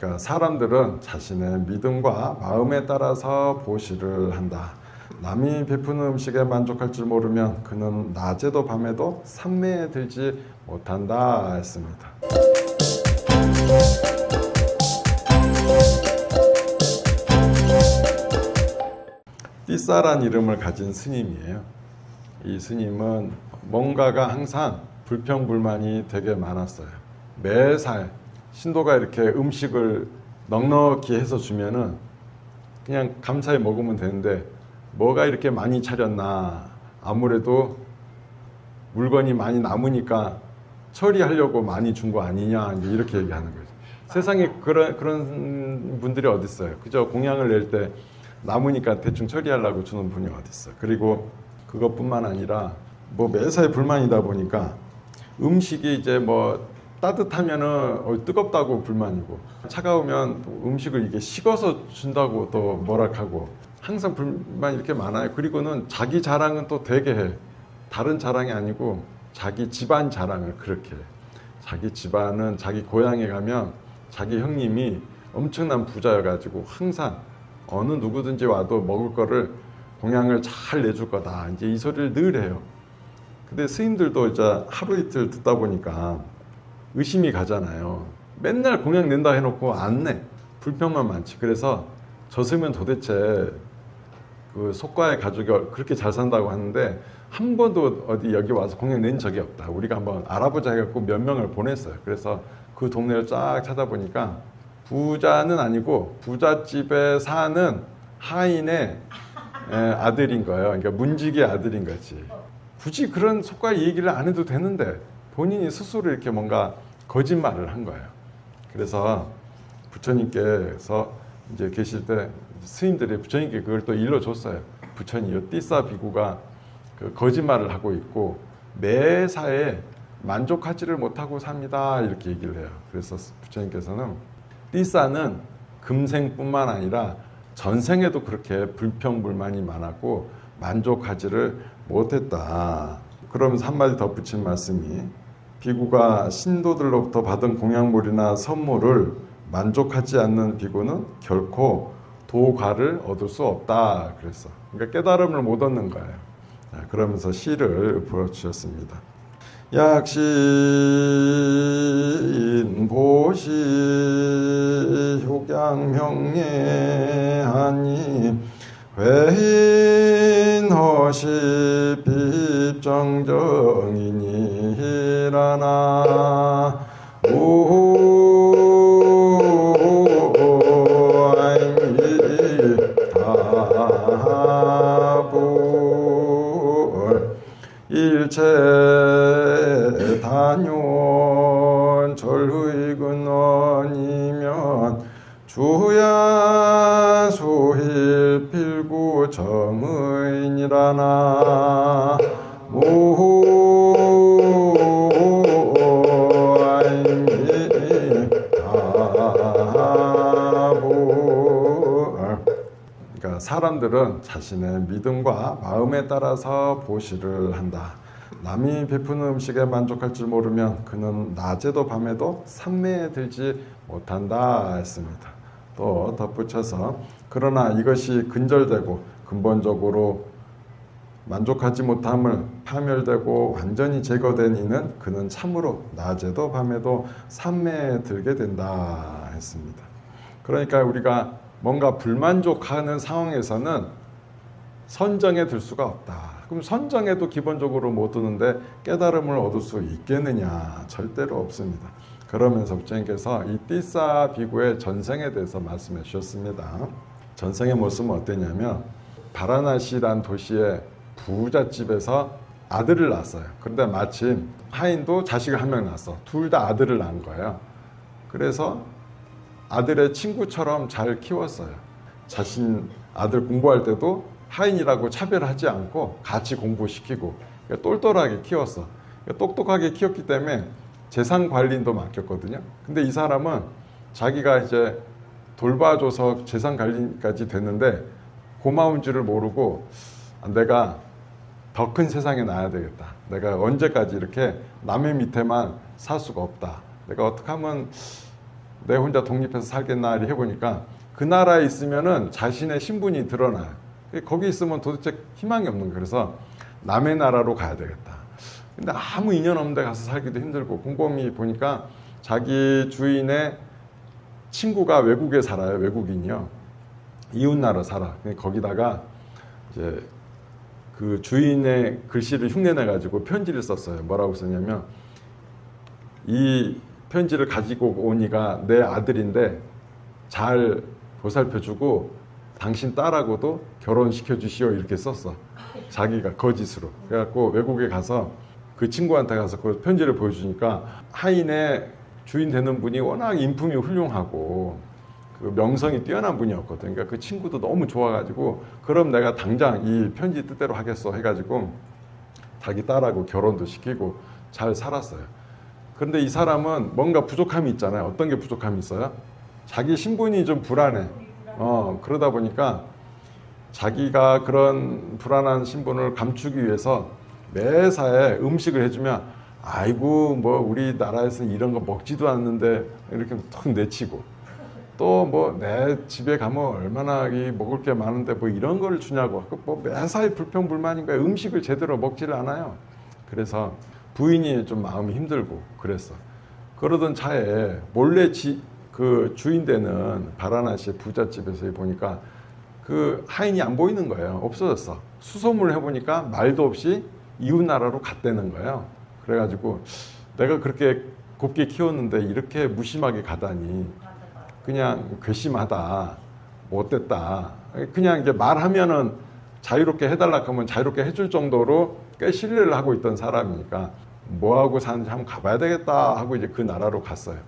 그러니까 사람들은 자신의 믿음과 마음에 따라서 보시를 한다. 남이 베푸는 음식에 만족할 줄 모르면 그는 낮에도 밤에도 산매에 들지 못한다 했습니다. 띠싸란 이름을 가진 스님이에요. 이 스님은 뭔가가 항상 불평불만이 되게 많았어요. 매살 신도가 이렇게 음식을 넉넉히 해서 주면은 그냥 감사히 먹으면 되는데 뭐가 이렇게 많이 차렸나, 아무래도 물건이 많이 남으니까 처리하려고 많이 준 거 아니냐, 이제 이렇게 얘기하는 거죠. 세상에 그런 분들이 어디 있어요. 그저 공양을 낼 때 남으니까 대충 처리하려고 주는 분이 어디 있어. 그리고 그것뿐만 아니라 뭐 매사에 불만이다 보니까 음식이 이제 뭐 따뜻하면은 뜨겁다고 불만이고, 차가우면 음식을 이게 식어서 준다고 또 뭐락하고, 항상 불만이 이렇게 많아요. 그리고는 자기 자랑은 또 되게 해. 다른 자랑이 아니고 자기 집안 자랑을 그렇게 해. 자기 집안은 자기 고향에 가면 자기 형님이 엄청난 부자여가지고 항상 어느 누구든지 와도 먹을 거를 공양을 잘 내줄 거다, 이제 이 소리를 늘 해요. 근데 스님들도 이제 하루 이틀 듣다 보니까 의심이 가잖아요. 맨날 공양 낸다 해놓고 안 내. 불평만 많지. 그래서 저 스님은 도대체 그 속과의 가족이 그렇게 잘 산다고 하는데 한 번도 어디 여기 와서 공양 낸 적이 없다. 우리가 한번 알아보자 해갖고 몇 명을 보냈어요. 그래서 그 동네를 쫙 찾아보니까 부자는 아니고 부잣집에 사는 하인의 아들인 거예요. 그러니까 문직의 아들인 거지. 굳이 그런 속과의 얘기를 안 해도 되는데 본인이 스스로 이렇게 뭔가 거짓말을 한 거예요. 그래서 부처님께서 이제 계실 때 스님들이 부처님께 그걸 또 일러줬어요. 부처님, 이 띠싸 비구가 그 거짓말을 하고 있고 매사에 만족하지를 못하고 삽니다, 이렇게 얘기를 해요. 그래서 부처님께서는 띠싸는 금생뿐만 아니라 전생에도 그렇게 불평불만이 많았고 만족하지를 못했다. 그러면서 한마디 덧붙인 말씀이, 비구가 신도들로부터 받은 공양물이나 선물을 만족하지 않는 비구는 결코 도과를 얻을 수 없다 그랬어. 그러니까 깨달음을 못 얻는 거예요. 그러면서 시를 불어주셨습니다. 약신 보시 효양명예 하니 회인 허시 핍정정이니 히라나 일체 단yon 절의 근원이면 주야 수힐 필구 정의니라나 그러니까 사람들은 자신의 믿음과 마음에 따라서 보시를 한다. 남이 베푸는 음식에 만족할 줄 모르면 그는 낮에도 밤에도 산매에 들지 못한다 했습니다. 또 덧붙여서, 그러나 이것이 근절되고 근본적으로 만족하지 못함을 파멸되고 완전히 제거된 이는 그는 참으로 낮에도 밤에도 산매에 들게 된다 했습니다. 그러니까 우리가 뭔가 불만족하는 상황에서는 선정에 들 수가 없다. 그럼 선정에도 기본적으로 못 드는데 깨달음을 얻을 수 있겠느냐? 절대로 없습니다. 그러면서 부처님께서 이 띠싸 비구의 전생에 대해서 말씀해 주셨습니다. 전생의 모습은 어땠냐면, 바라나시란 도시의 부잣집에서 아들을 낳았어요. 그런데 마침 하인도 자식을 한 명 낳았어. 둘 다 아들을 낳은 거예요. 그래서 아들의 친구처럼 잘 키웠어요. 자신 아들 공부할 때도 하인이라고 차별하지 않고 같이 공부시키고 똘똘하게 키웠어. 똑똑하게 키웠기 때문에 재산 관리도 맡겼거든요. 근데 이 사람은 자기가 이제 돌봐줘서 재산 관리까지 됐는데 고마운 줄을 모르고, 내가 더 큰 세상에 나야 되겠다. 내가 언제까지 이렇게 남의 밑에만 살 수가 없다. 내가 어떻게 하면 내 혼자 독립해서 살겠나 이렇게 해보니까 그 나라에 있으면은 자신의 신분이 드러나요. 거기 있으면 도대체 희망이 없는 거예요. 그래서 남의 나라로 가야 되겠다. 근데 아무 인연 없는 데 가서 살기도 힘들고 곰곰이 보니까 자기 주인의 친구가 외국에 살아요. 외국인이요. 이웃나라 살아. 거기다가 이제 그 주인의 글씨를 흉내내 가지고 편지를 썼어요. 뭐라고 썼냐면 이 편지를 가지고 오니가 내 아들인데 잘 보살펴주고 당신 딸하고도 결혼시켜 주시오 이렇게 썼어. 자기가 거짓으로. 그래갖고 외국에 가서 그 친구한테 가서 그 편지를 보여주니까 하인의 주인 되는 분이 워낙 인품이 훌륭하고 그 명성이 뛰어난 분이었거든. 그러니까 그 친구도 너무 좋아가지고 그럼 내가 당장 이 편지 뜻대로 하겠어 해가지고 자기 딸하고 결혼도 시키고 잘 살았어요. 그런데 이 사람은 뭔가 부족함이 있잖아요. 어떤 게 부족함이 있어요? 자기 신분이 좀 불안해. 그러다 보니까 자기가 그런 불안한 신분을 감추기 위해서 매사에 음식을 해주면 아이고 뭐 우리나라에서 이런 거 먹지도 않는데 이렇게 툭 내치고 또 뭐 내 집에 가면 얼마나 먹을 게 많은데 뭐 이런 거를 주냐고 뭐 매사에 불평불만인 거야. 음식을 제대로 먹지를 않아요. 그래서 부인이 좀 마음이 힘들고 그랬어. 그러던 차에 몰래 그 주인 되는 바라나시의 부잣집에서 보니까 그 하인이 안 보이는 거예요. 없어졌어. 수소문을 해보니까 말도 없이 이웃 나라로 갔다는 거예요. 그래가지고 내가 그렇게 곱게 키웠는데 이렇게 무심하게 가다니 그냥 괘씸하다, 못됐다. 그냥 이제 말하면은 자유롭게 해달라 하면 자유롭게 해줄 정도로 꽤 신뢰를 하고 있던 사람이니까 뭐하고 사는지 한번 가봐야 되겠다 하고 이제 그 나라로 갔어요.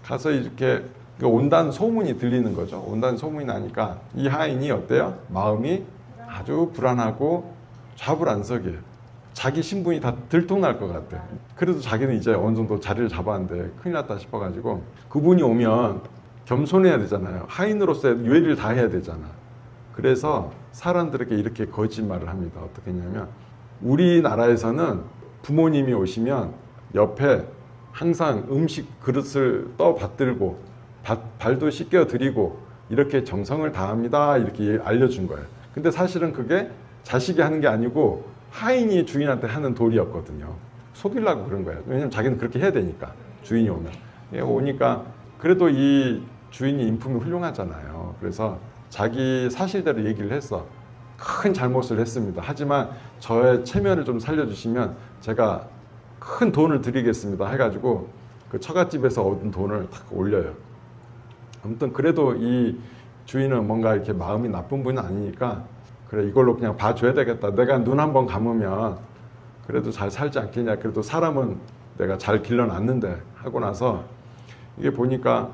가서 이렇게 온다는 소문이 들리는 거죠. 온다는 소문이 나니까 이 하인이 어때요? 마음이 아주 불안하고 좌불안석이에요. 자기 신분이 다 들통날 것 같아. 그래도 자기는 이제 어느 정도 자리를 잡았는데 큰일 났다 싶어가지고 그분이 오면 겸손해야 되잖아요. 하인으로서의 예의를 다 해야 되잖아. 그래서 사람들에게 이렇게 거짓말을 합니다. 어떻게 했냐면 우리나라에서는 부모님이 오시면 옆에 항상 음식 그릇을 받들고 발도 씻겨 드리고 이렇게 정성을 다합니다. 이렇게 알려준 거예요. 근데 사실은 그게 자식이 하는 게 아니고 하인이 주인한테 하는 도리였거든요. 속이려고 그런 거예요. 왜냐면 자기는 그렇게 해야 되니까. 주인이 오면. 오니까 그래도 이 주인이 인품이 훌륭하잖아요. 그래서 자기 사실대로 얘기를 했어. 큰 잘못을 했습니다. 하지만 저의 체면을 좀 살려주시면 제가 큰 돈을 드리겠습니다. 해가지고 그 처갓집에서 얻은 돈을 딱 올려요. 아무튼 그래도 이 주인은 뭔가 이렇게 마음이 나쁜 분은 아니니까 그래 이걸로 그냥 봐줘야 되겠다. 내가 눈 한번 감으면 그래도 잘 살지 않겠냐. 그래도 사람은 내가 잘 길러놨는데 하고 나서 이게 보니까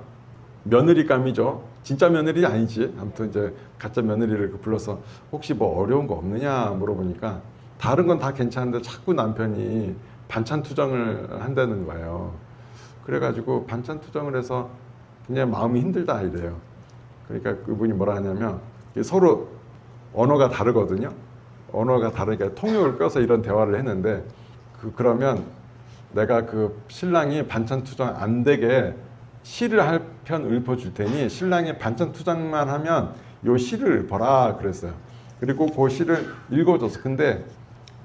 며느리감이죠. 진짜 며느리 아니지. 아무튼 이제 가짜 며느리를 불러서 혹시 뭐 어려운 거 없느냐 물어보니까 다른 건 다 괜찮은데 자꾸 남편이 반찬 투정을 한다는 거예요. 그래가지고 반찬 투정을 해서 그냥 마음이 힘들다 이래요. 그러니까 그분이 뭐라 하냐면 서로 언어가 다르거든요. 언어가 다르니까 통역을 껴서 이런 대화를 했는데 그러면 내가 그 신랑이 반찬 투정 안 되게 시를 한 편 읊어줄 테니 신랑이 반찬 투정만 하면 요 시를 읊어라 그랬어요. 그리고 그 시를 읽어줬어. 근데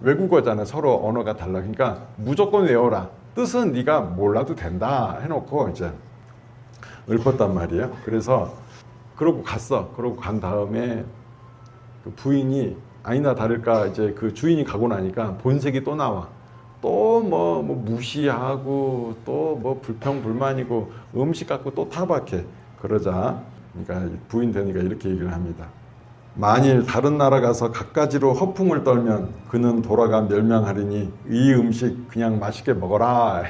외국어잖아요. 서로 언어가 달라. 그러니까 무조건 외워라. 뜻은 네가 몰라도 된다 해놓고 이제 읊었단 말이에요. 그래서 그러고 갔어. 그러고 간 다음에 그 부인이 아니나 다를까 이제 그 주인이 가고 나니까 본색이 또 나와. 또 뭐 무시하고 또 뭐 불평불만이고 음식 갖고 또 타박해. 그러자 그러니까 부인 되니까 이렇게 얘기를 합니다. 만일 다른 나라 가서 갖가지로 허풍을 떨면 그는 돌아가 멸명하리니 이 음식 그냥 맛있게 먹어라.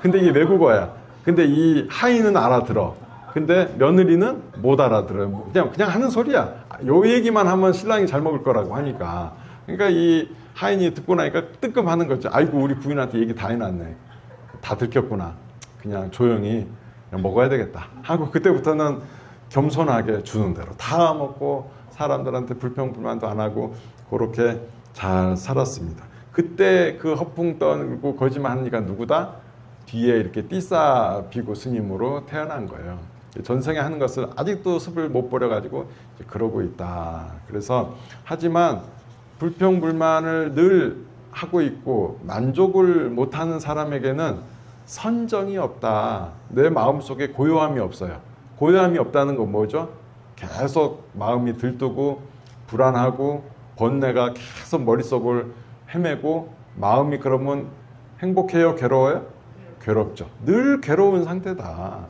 근데 이게 외국어야. 근데 이 하인은 알아들어. 근데 며느리는 못 알아들어요. 그냥 하는 소리야. 요 얘기만 하면 신랑이 잘 먹을 거라고 하니까. 그러니까 이 하인이 듣고 나니까 뜨끔하는 거죠. 아이고 우리 부인한테 얘기 다 해놨네. 다 들켰구나. 그냥 조용히 그냥 먹어야 되겠다 하고 그때부터는 겸손하게 주는 대로 다 먹고 사람들한테 불평불만도 안 하고 그렇게 잘 살았습니다. 그때 그 허풍 떨고 거짓말 하니까 누구다? 뒤에 이렇게 띠싸비고 스님으로 태어난 거예요. 전생에 하는 것을 아직도 습을 못 버려가지고 그러고 있다. 그래서 하지만 불평불만을 늘 하고 있고 만족을 못하는 사람에게는 선정이 없다. 내 마음속에 고요함이 없어요. 고요함이 없다는 건 뭐죠? 계속 마음이 들뜨고 불안하고 번뇌가 계속 머릿속을 헤매고 마음이 그러면 행복해요? 괴로워요? 괴롭죠. 늘 괴로운 상태다.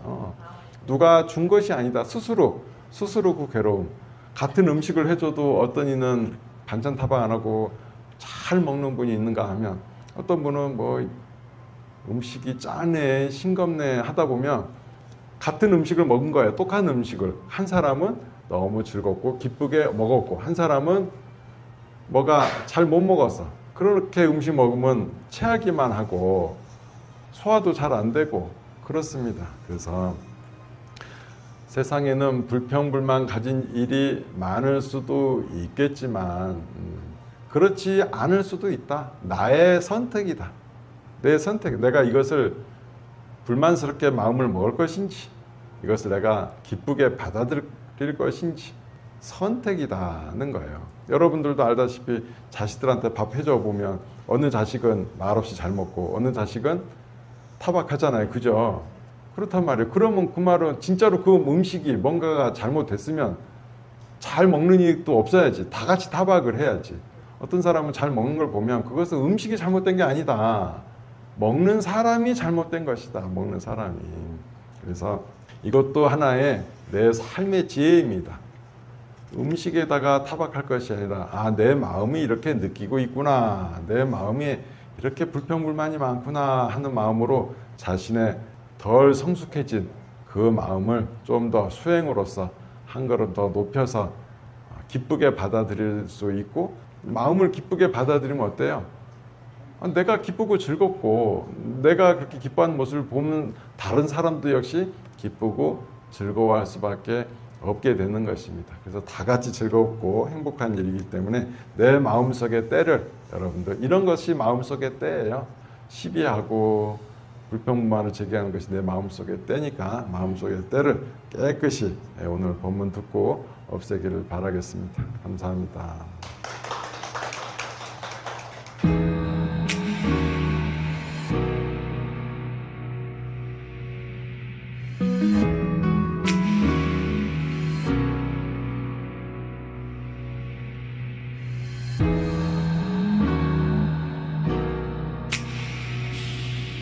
누가 준 것이 아니다. 스스로 그 괴로움. 같은 음식을 해줘도 어떤 이는 반찬 타박 안 하고 잘 먹는 분이 있는가 하면 어떤 분은 뭐 음식이 짜네 싱겁네 하다 보면 같은 음식을 먹은 거예요. 똑같은 음식을. 한 사람은 너무 즐겁고 기쁘게 먹었고 한 사람은 뭐가 잘 못 먹었어. 그렇게 음식 먹으면 체하기만 하고 소화도 잘 안 되고 그렇습니다. 그래서 세상에는 불평불만 가진 일이 많을 수도 있겠지만 그렇지 않을 수도 있다. 나의 선택이다. 내 선택. 내가 이것을 불만스럽게 마음을 먹을 것인지 이것을 내가 기쁘게 받아들일 것인지 선택이다는 거예요. 여러분들도 알다시피 자식들한테 밥 해줘 보면 어느 자식은 말없이 잘 먹고 어느 자식은 타박하잖아요. 그죠? 그렇단 말이에요. 그러면 그 말은 진짜로 그 음식이 뭔가가 잘못됐으면 잘 먹는 일이 또 없어야지. 다 같이 타박을 해야지. 어떤 사람은 잘 먹는 걸 보면 그것은 음식이 잘못된 게 아니다. 먹는 사람이 잘못된 것이다. 먹는 사람이. 그래서 이것도 하나의 내 삶의 지혜입니다. 음식에다가 타박할 것이 아니라 내 마음이 이렇게 느끼고 있구나. 내 마음이 이렇게 불평불만이 많구나 하는 마음으로 자신의 덜 성숙해진 그 마음을 좀 더 수행으로서 한 걸음 더 높여서 기쁘게 받아들일 수 있고 마음을 기쁘게 받아들이면 어때요? 내가 기쁘고 즐겁고 내가 그렇게 기뻐하는 모습을 보면 다른 사람도 역시 기쁘고 즐거워할 수밖에 없게 되는 것입니다. 그래서 다 같이 즐겁고 행복한 일이기 때문에 내 마음속의 때를 여러분들 이런 것이 마음속의 때예요. 시비하고 불평불만을 제기하는 것이 내 마음속의 때니까 마음속의 때를 깨끗이 오늘 본문 듣고 없애기를 바라겠습니다. 감사합니다.